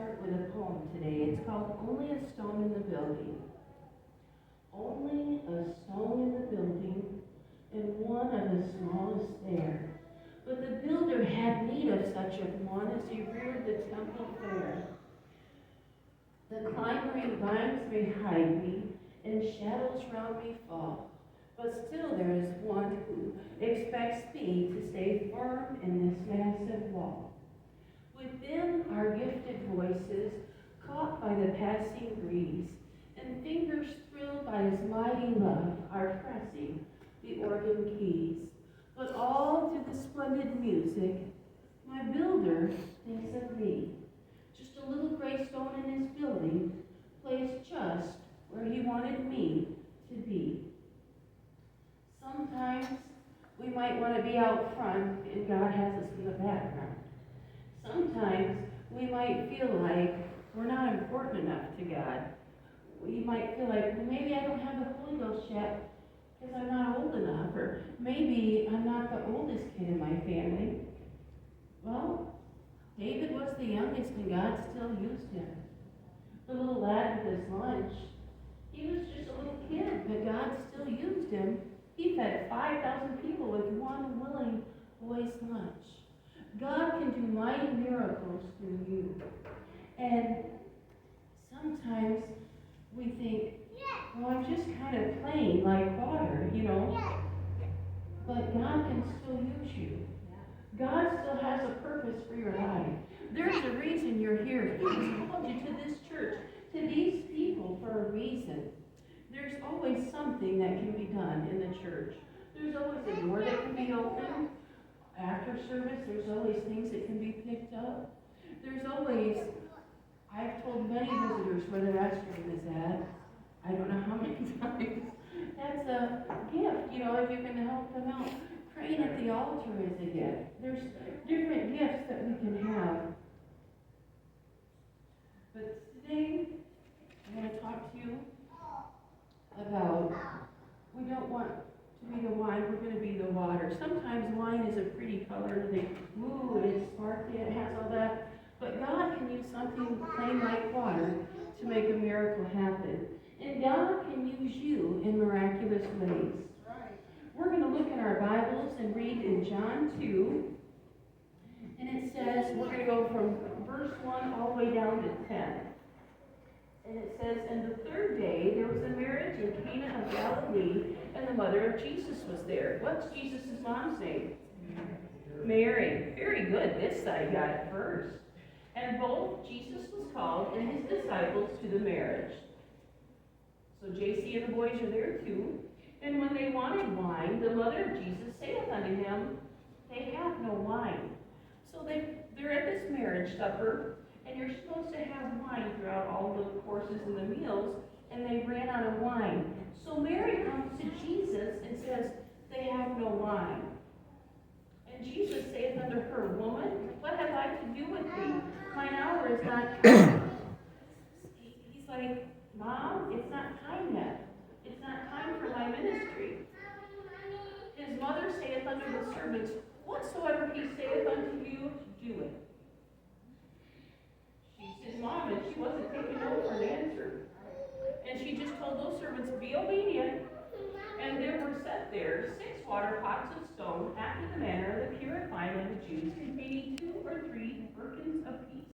start with a poem today. It's called Only a Stone in the Building. Only a stone in the building, and one of the smallest there. But the builder had need of such a one as he reared the temple fair. The climbering vines may hide me, and shadows round me fall. But still there is one who expects me to stay firm in this massive wall. Within are gifted voices, caught by the passing breeze, and fingers thrilled by his mighty love are pressing the organ keys. But all to the splendid music, my builder thinks of me. Just a little gray stone in his building, placed just where he wanted me to be. Sometimes we might want to be out front and God has us in the background. Sometimes we might feel like we're not important enough to God. We might feel like, well, maybe I don't have the Holy Ghost yet because I'm not old enough, or maybe I'm not the oldest kid in my family. Well, David was the youngest and God still used him. The little lad with his lunch, he was just a little kid, but God still used him. He fed 5,000 people with one willing boy's lunch. God can do mighty miracles through you. And sometimes we think, well, I'm just kind of plain like water, you know. But God can still use you. God still has a purpose for your life. There's a reason you're here. He's called you to this church, to these people for a reason. There's always something that can be done in the church. There's always a door that can be opened. After service, there's always things that can be picked up. There's always, I've told many visitors where the restroom is at. I don't know how many times. That's a gift, you know, if you can help them out. Praying at the altar is a gift. There's different gifts that we can have. But today, I'm going to talk to you about, we don't want to be the wine, we're going to be the water. Sometimes wine is a pretty color, it's sparkly, it has all that. But God can use something plain like water to make a miracle happen. And God can use you in miraculous ways. We're going to look in our Bibles and read in John 2. And it says, we're going to go from verse 1 all the way down to 10. And it says, and the third day there was a marriage in Cana of Galilee, and the mother of Jesus was there. What's Jesus' mom's name? Mary. Very good. This side got it first. And both Jesus was called and his disciples to the marriage. So JC and the boys are there too. And when they wanted wine, the mother of Jesus saith unto him, they have no wine. So they're at this marriage supper, and you're supposed to have wine throughout all the courses and the meals, and they ran out of wine. So Mary comes to Jesus and says, they have no wine. And Jesus saith unto her, woman, what have I to do with thee? Mine hour is not come. He's like, Mom, it's not time yet. It's not time for my ministry. His mother saith unto the servants, whatsoever he saith unto you, do it.